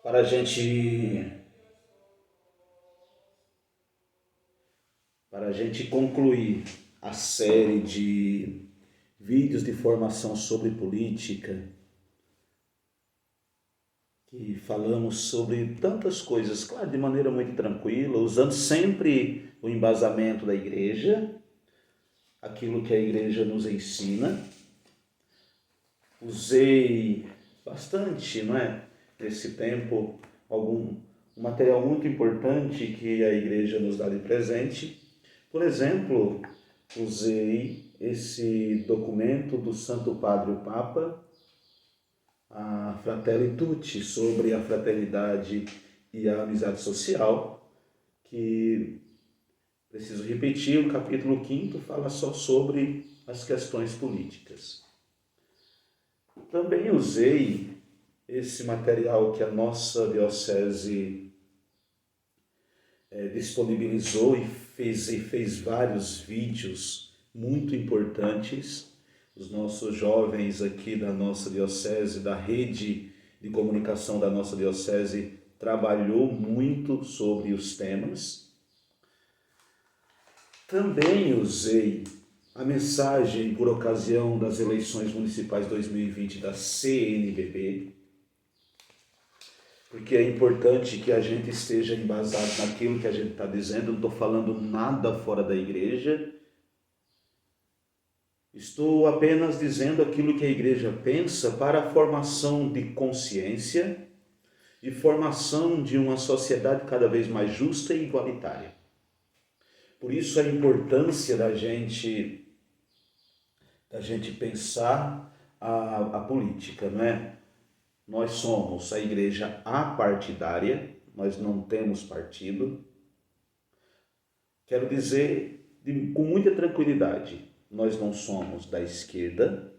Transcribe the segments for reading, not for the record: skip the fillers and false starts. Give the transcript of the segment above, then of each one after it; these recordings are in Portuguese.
para a gente concluir a série de vídeos de formação sobre política, que falamos sobre tantas coisas, claro, de maneira muito tranquila, usando sempre o embasamento da igreja, aquilo que a igreja nos ensina. Usei bastante, não é? Nesse tempo, um material muito importante que a igreja nos dá de presente. Por exemplo, usei esse documento do Santo Padre o Papa, a Fratelli Tutti, sobre a fraternidade e a amizade social, que, preciso repetir, o capítulo 5º fala só sobre as questões políticas. Também usei esse material que a nossa diocese disponibilizou e fez vários vídeos muito importantes. Os nossos jovens aqui da nossa diocese, da rede de comunicação da nossa diocese, trabalhou muito sobre os temas. Também usei a mensagem por ocasião das eleições municipais 2020 da CNBB, porque é importante que a gente esteja embasado naquilo que a gente está dizendo. Não estou falando nada fora da igreja, estou apenas dizendo aquilo que a igreja pensa para a formação de consciência e formação de uma sociedade cada vez mais justa e igualitária. Por isso a importância da gente pensar a política, não é? Nós somos a igreja apartidária, nós não temos partido. Quero dizer com muita tranquilidade, nós não somos da esquerda,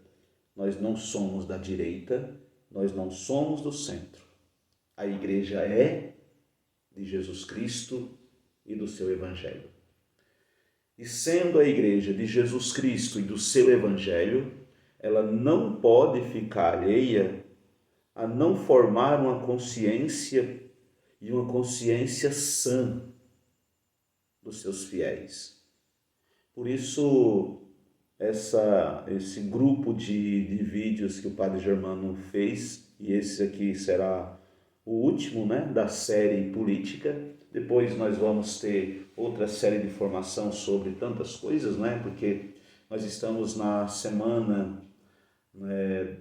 nós não somos da direita, nós não somos do centro. A igreja é de Jesus Cristo e do seu Evangelho. E sendo a igreja de Jesus Cristo e do seu Evangelho, ela não pode ficar alheia a não formar uma consciência e uma consciência sã dos seus fiéis. Por isso, esse grupo de vídeos que o Padre Germano fez, e esse aqui será o último, né, da série política. Depois nós vamos ter outra série de formação sobre tantas coisas, né, porque nós estamos na semana, né,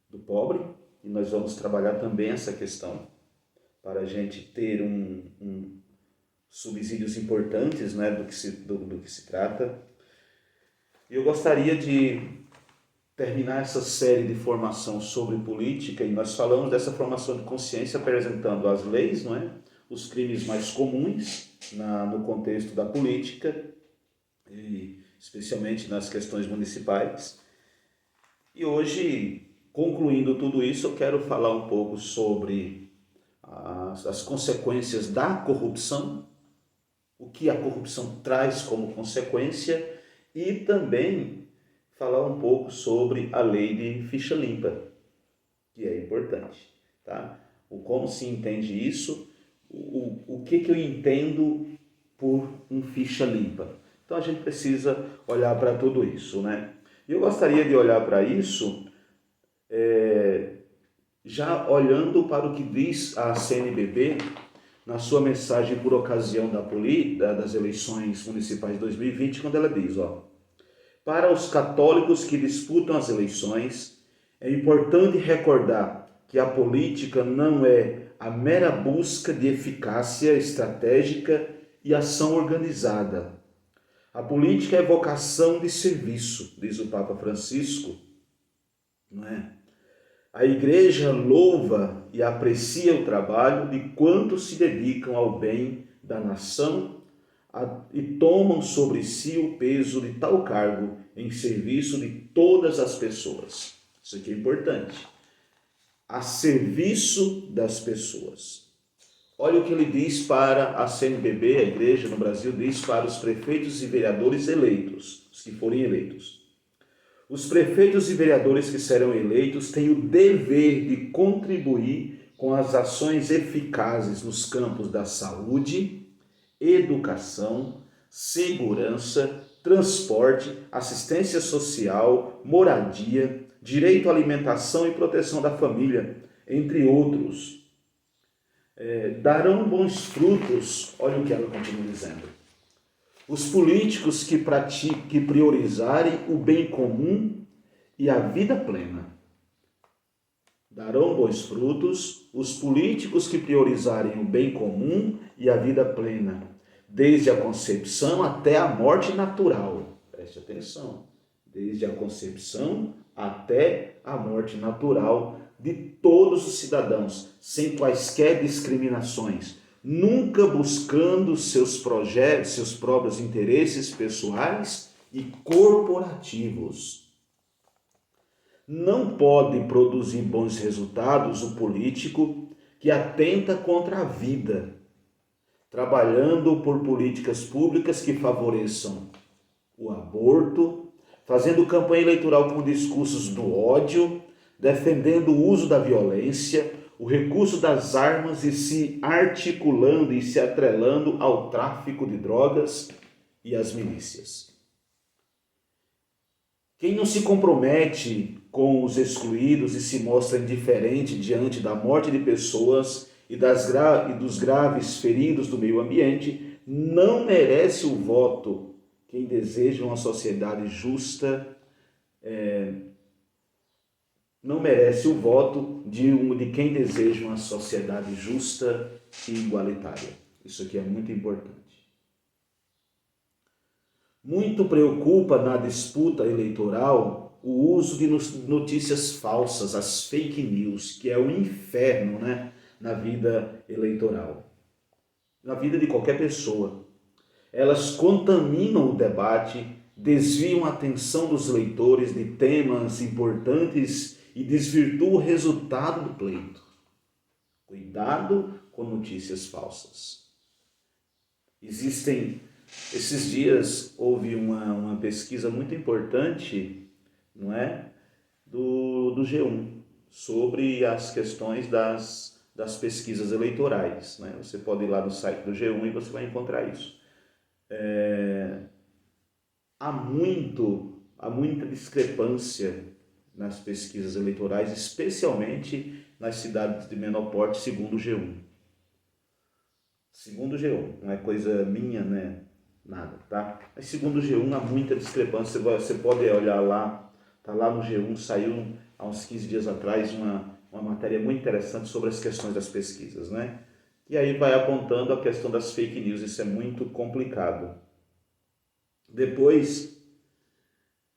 do pobre, e nós vamos trabalhar também essa questão, para a gente ter subsídios importantes, né, do que se trata. E eu gostaria de terminar essa série de formação sobre política, e nós falamos dessa formação de consciência apresentando as leis, não é? Os crimes mais comuns no contexto da política, e especialmente nas questões municipais. E hoje, concluindo tudo isso, eu quero falar um pouco sobre as consequências da corrupção, o que a corrupção traz como consequência, e também falar um pouco sobre a lei de ficha limpa, que é importante, tá? Como se entende isso, o que eu entendo por ficha limpa. Então a gente precisa olhar para tudo isso, né? E eu gostaria de olhar para isso já olhando para o que diz a CNBB na sua mensagem por ocasião das eleições municipais de 2020, quando ela diz, para os católicos que disputam as eleições, é importante recordar que a política não é a mera busca de eficácia estratégica e ação organizada. A política é vocação de serviço, diz o Papa Francisco, não é? A igreja louva e aprecia o trabalho de quantos se dedicam ao bem da nação e tomam sobre si o peso de tal cargo em serviço de todas as pessoas. Isso aqui é importante. A serviço das pessoas. Olha o que ele diz para a CNBB, a igreja no Brasil, diz para os prefeitos e vereadores eleitos, os que forem eleitos. Os prefeitos e vereadores que serão eleitos têm o dever de contribuir com as ações eficazes nos campos da saúde, educação, segurança, transporte, assistência social, moradia, direito à alimentação e proteção da família, entre outros. Darão bons frutos, olha o que ela continua dizendo. Os políticos que priorizarem o bem comum e a vida plena. Darão bons frutos os políticos que priorizarem o bem comum e a vida plena, desde a concepção até a morte natural. Preste atenção. Desde a concepção até a morte natural de todos os cidadãos, sem quaisquer discriminações, nunca buscando seus projetos, seus próprios interesses pessoais e corporativos. Não pode produzir bons resultados o político que atenta contra a vida, trabalhando por políticas públicas que favoreçam o aborto, fazendo campanha eleitoral com discursos do ódio, defendendo o uso da violência, o recurso das armas e se articulando e se atrelando ao tráfico de drogas e às milícias. Quem não se compromete com os excluídos e se mostra indiferente diante da morte de pessoas e dos graves feridos do meio ambiente, não merece o voto. Quem deseja uma sociedade justa não merece o voto de quem deseja uma sociedade justa e igualitária. Isso aqui é muito importante. Muito preocupa na disputa eleitoral o uso de notícias falsas, as fake news, que é o inferno, na vida eleitoral, na vida de qualquer pessoa. Elas contaminam o debate, desviam a atenção dos leitores de temas importantes e desvirtuam o resultado do pleito. Cuidado com notícias falsas. Esses dias houve uma pesquisa muito importante, do G1, sobre as questões das pesquisas eleitorais. Você pode ir lá no site do G1 e você vai encontrar isso. Há muita discrepância nas pesquisas eleitorais, especialmente nas cidades de menor porte, segundo o G1. Segundo o G1, não é coisa minha, nada, tá? Mas segundo o G1 há muita discrepância, você pode olhar lá, tá lá no G1, saiu há uns 15 dias atrás uma matéria muito interessante sobre as questões das pesquisas, E aí vai apontando a questão das fake news, isso é muito complicado. Depois,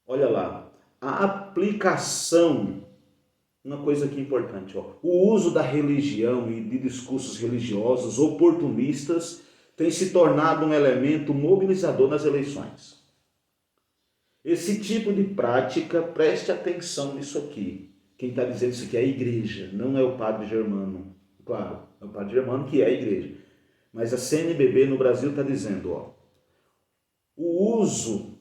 olha lá, a aplicação, uma coisa aqui importante, o uso da religião e de discursos religiosos oportunistas tem se tornado um elemento mobilizador nas eleições. Esse tipo de prática, preste atenção nisso aqui. Quem está dizendo isso aqui é a igreja, não é o padre Germano. Claro, é o padre Germano que é a igreja. Mas a CNBB no Brasil está dizendo, o uso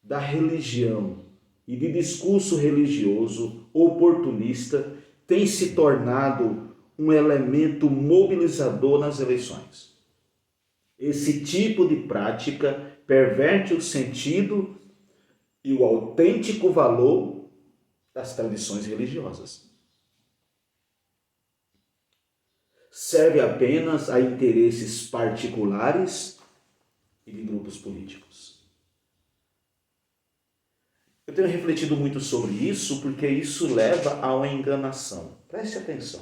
da religião e de discurso religioso oportunista tem se tornado um elemento mobilizador nas eleições. Esse tipo de prática perverte o sentido e o autêntico valor das tradições religiosas. Serve apenas a interesses particulares e de grupos políticos. Eu tenho refletido muito sobre isso porque isso leva a uma enganação. Preste atenção.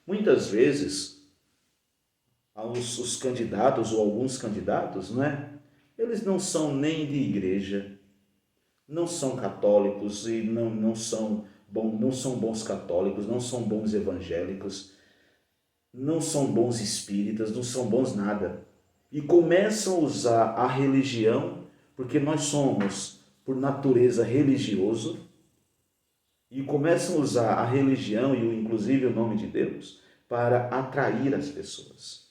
Muitas vezes, os candidatos ou alguns candidatos, eles não são nem de igreja, não são católicos e não são bons católicos, não são bons evangélicos, não são bons espíritas, não são bons nada. E começam a usar a religião, porque nós somos, por natureza, religioso, e começam a usar a religião e inclusive o nome de Deus para atrair as pessoas.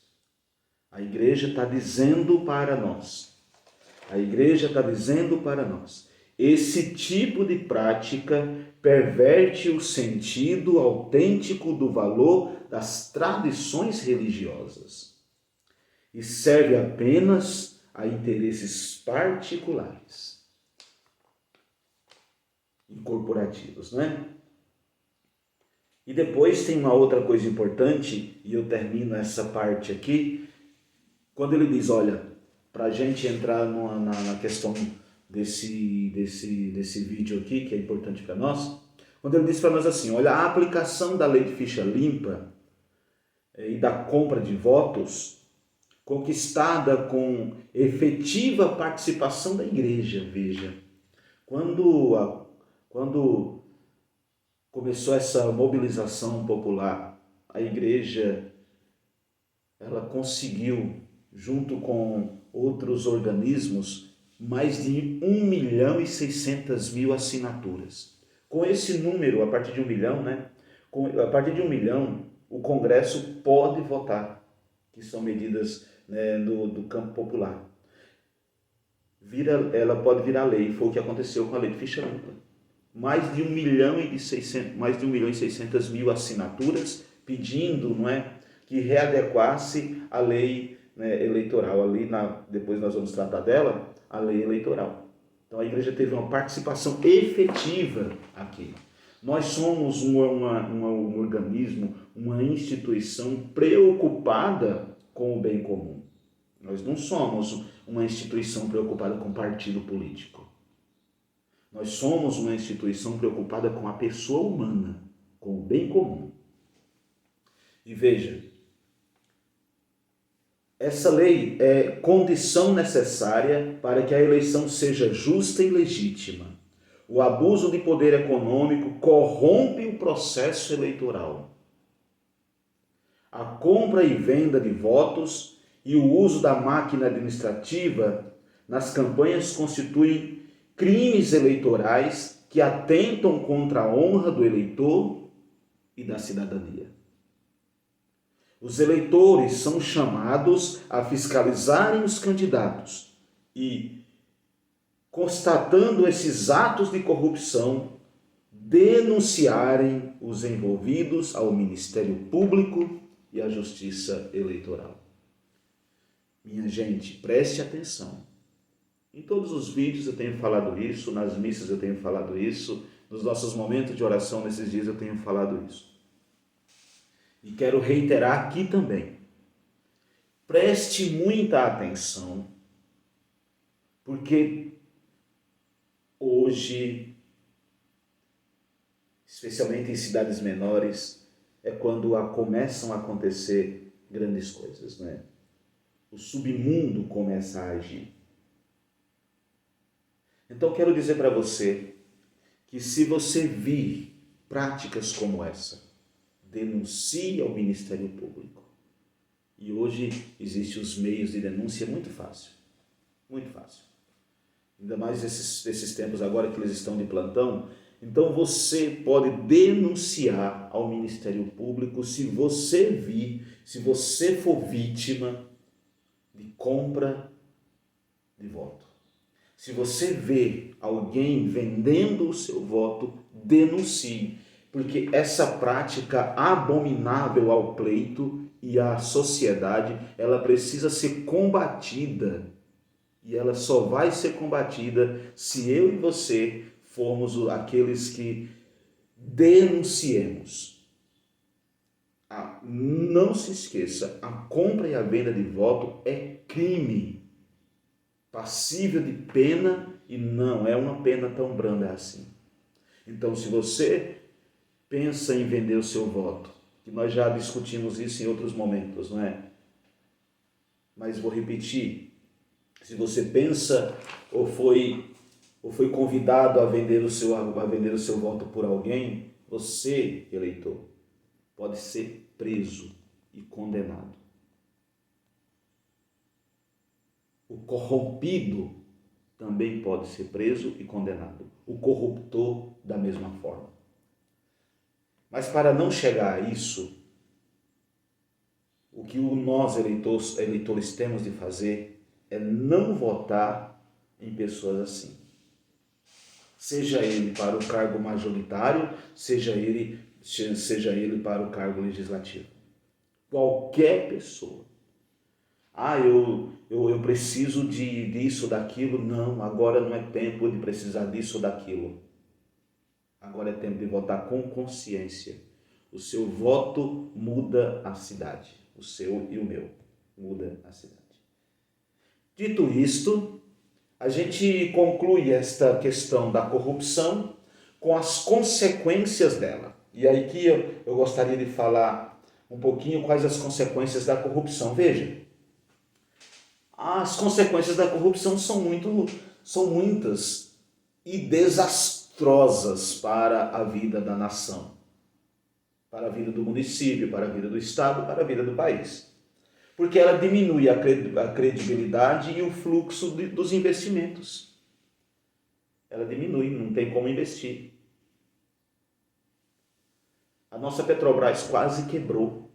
A igreja está dizendo para nós, Esse tipo de prática perverte o sentido autêntico do valor das tradições religiosas e serve apenas a interesses particulares e corporativos, né? E depois tem uma outra coisa importante, e eu termino essa parte aqui, quando ele diz, olha, para a gente entrar na questão desse vídeo aqui, que é importante para nós, quando ele diz para nós assim, olha, a aplicação da lei de ficha limpa e da compra de votos, conquistada com efetiva participação da igreja, veja, quando começou essa mobilização popular, a igreja ela conseguiu, junto com outros organismos, mais de 1.600.000 assinaturas. Com esse número, a partir de 1 milhão, né? A partir de 1 milhão, o Congresso pode votar, que são medidas, né, do campo popular. Ela pode virar lei, foi o que aconteceu com a lei de ficha limpa. Mais de 1.600.000 assinaturas pedindo, não é, que readequasse a lei, né, eleitoral. Ali, depois nós vamos tratar dela, a lei eleitoral. Então a igreja teve uma participação efetiva aqui. Nós somos um organismo, uma instituição preocupada com o bem comum. Nós não somos uma instituição preocupada com partido político. Nós somos uma instituição preocupada com a pessoa humana, com o bem comum. E veja, essa lei é condição necessária para que a eleição seja justa e legítima. O abuso de poder econômico corrompe o processo eleitoral. A compra e venda de votos e o uso da máquina administrativa nas campanhas constituem crimes eleitorais que atentam contra a honra do eleitor e da cidadania. Os eleitores são chamados a fiscalizarem os candidatos e, constatando esses atos de corrupção, denunciarem os envolvidos ao Ministério Público e à Justiça Eleitoral. Minha gente, preste atenção. Em todos os vídeos eu tenho falado isso, nas missas eu tenho falado isso, nos nossos momentos de oração nesses dias eu tenho falado isso. E quero reiterar aqui também. Preste muita atenção, porque hoje, especialmente em cidades menores, é quando começam a acontecer grandes coisas, né? O submundo começa a agir. Então quero dizer para você que se você vir práticas como essa, denuncie ao Ministério Público. E hoje existem os meios de denúncia muito fácil. Muito fácil. Ainda mais esses tempos agora que eles estão de plantão. Então você pode denunciar ao Ministério Público se você for vítima de compra de voto. Se você vê alguém vendendo o seu voto, denuncie, porque essa prática abominável ao pleito e à sociedade, ela precisa ser combatida, e ela só vai ser combatida se eu e você formos aqueles que denunciemos. Não se esqueça, a compra e a venda de voto é crime, passível de pena, e não é uma pena tão branda assim. Então, se você pensa em vender o seu voto, que nós já discutimos isso em outros momentos, não é? Mas vou repetir, se você pensa ou foi convidado a vender o seu voto por alguém, você, eleitor, pode ser preso e condenado. O corrompido também pode ser preso e condenado. O corruptor, da mesma forma. Mas para não chegar a isso, o que nós eleitores temos de fazer é não votar em pessoas assim. seja ele para o cargo majoritário, seja ele para o cargo legislativo. Qualquer pessoa. Eu preciso disso, daquilo. Não, agora não é tempo de precisar disso ou daquilo. Agora é tempo de votar com consciência. O seu voto muda a cidade. O seu e o meu muda a cidade. Dito isto, a gente conclui esta questão da corrupção com as consequências dela. E aí que eu gostaria de falar um pouquinho quais as consequências da corrupção. Veja, as consequências da corrupção são muitas e desastrosas para a vida da nação, para a vida do município, para a vida do estado, para a vida do país. Porque ela diminui a credibilidade e o fluxo dos investimentos. Ela diminui, não tem como investir. A nossa Petrobras quase quebrou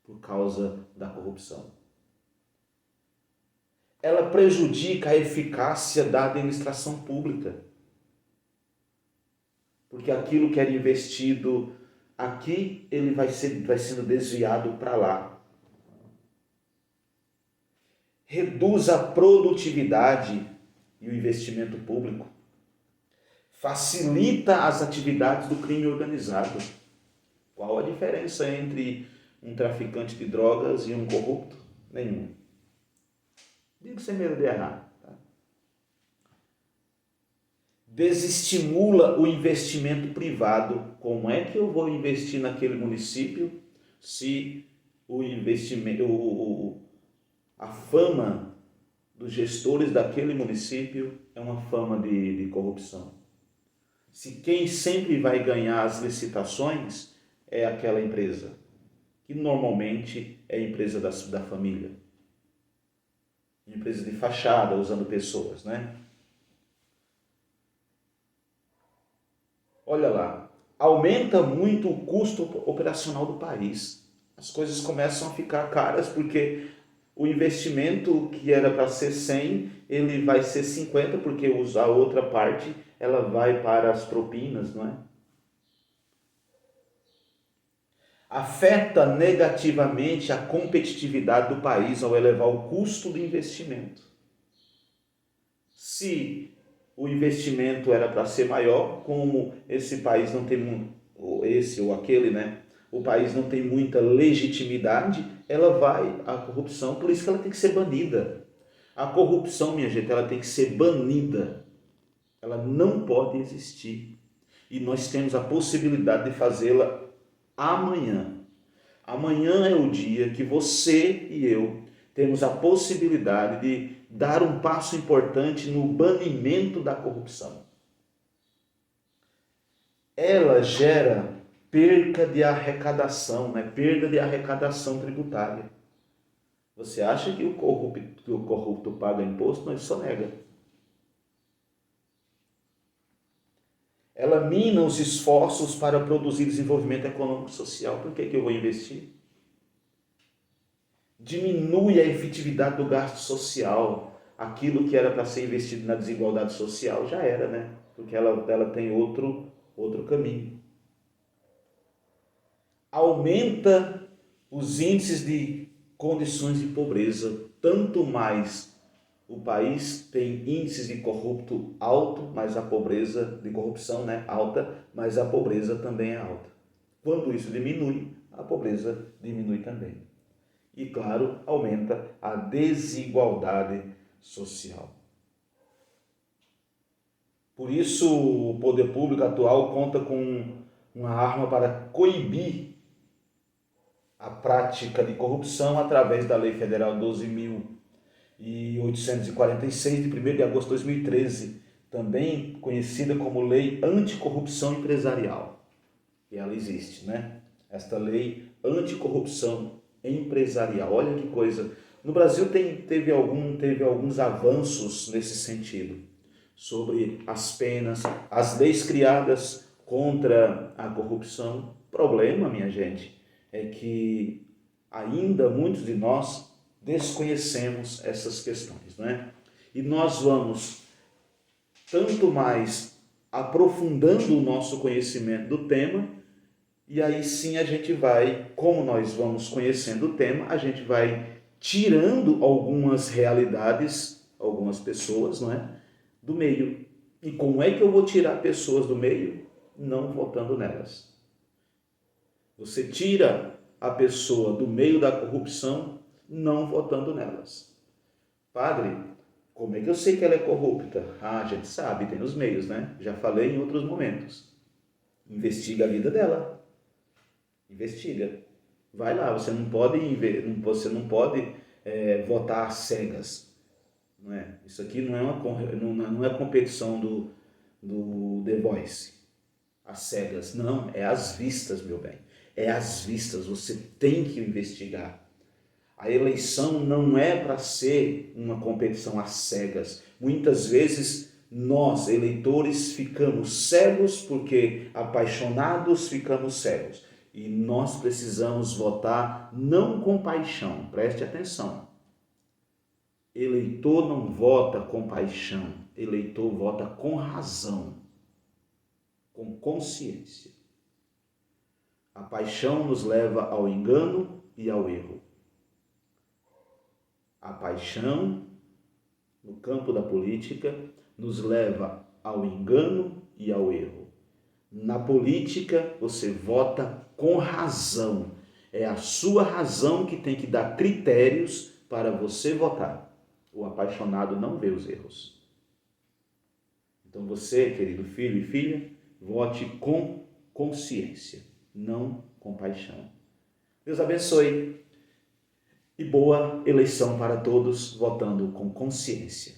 por causa da corrupção. Ela prejudica a eficácia da administração pública. Porque aquilo que era investido aqui, ele vai sendo desviado para lá. Reduz a produtividade e o investimento público. Facilita as atividades do crime organizado. Qual a diferença entre um traficante de drogas e um corrupto? Nenhuma. Digo sem medo de errar. Tá? Desestimula o investimento privado. Como é que eu vou investir naquele município se o investimento, a fama dos gestores daquele município é uma fama de corrupção? Se quem sempre vai ganhar as licitações é aquela empresa, que normalmente é a empresa da família. Empresa de fachada, usando pessoas, né? Olha lá, aumenta muito o custo operacional do país. As coisas começam a ficar caras porque o investimento que era para ser 100, ele vai ser 50, porque a outra parte ela vai para as propinas, não é? Afeta negativamente a competitividade do país ao elevar o custo do investimento. Se o investimento era para ser maior, como esse país não tem esse ou aquele, né? O país não tem muita legitimidade, a corrupção, por isso que ela tem que ser banida. A corrupção, minha gente, ela tem que ser banida. Ela não pode existir. E nós temos a possibilidade de fazê-la amanhã. Amanhã é o dia que você e eu temos a possibilidade de dar um passo importante no banimento da corrupção. Ela gera perca de arrecadação, né? Perda de arrecadação tributária. Você acha que o corrupto paga imposto? Mas só nega. Ela mina os esforços para produzir desenvolvimento econômico e social. Por que eu vou investir? Diminui a efetividade do gasto social. Aquilo que era para ser investido na desigualdade social já era, né? Porque ela tem outro caminho. Aumenta os índices de condições de pobreza. Tanto mais o país tem índices de corrupto alto, mas a pobreza, de corrupção, né, alta, mas a pobreza também é alta. Quando isso diminui, a pobreza diminui também. E, claro, aumenta a desigualdade social. Por isso, o poder público atual conta com uma arma para coibir a prática de corrupção através da Lei Federal 12.846, de 1º de agosto de 2013, também conhecida como Lei Anticorrupção Empresarial. E ela existe, né? Esta Lei Anticorrupção Empresarial. Olha que coisa. No Brasil teve alguns avanços nesse sentido, sobre as penas, as leis criadas contra a corrupção. O problema, minha gente, é que ainda muitos de nós desconhecemos essas questões, não é? E nós vamos tanto mais aprofundando o nosso conhecimento do tema, e aí sim a gente vai, como nós vamos conhecendo o tema, a gente vai tirando algumas realidades, algumas pessoas, não é, do meio. E como é que eu vou tirar pessoas do meio? Não votando nelas. Você tira a pessoa do meio da corrupção não votando nelas. Padre, como é que eu sei que ela é corrupta? Ah, a gente sabe, tem nos meios, né? Já falei em outros momentos. Investiga a vida dela. Investiga. Vai lá, você não pode votar às cegas. Não é? Isso aqui não é competição do The Voice. Às cegas. Não, é às vistas, meu bem. É às vistas, você tem que investigar. A eleição não é para ser uma competição às cegas. Muitas vezes nós, eleitores, ficamos cegos porque apaixonados ficamos cegos. E nós precisamos votar não com paixão, preste atenção. Eleitor não vota com paixão, eleitor vota com razão, com consciência. A paixão nos leva ao engano e ao erro. A paixão, no campo da política, nos leva ao engano e ao erro. Na política, você vota com razão. É a sua razão que tem que dar critérios para você votar. O apaixonado não vê os erros. Então você, querido filho e filha, vote com consciência, não com paixão. Deus abençoe. E boa eleição para todos, votando com consciência.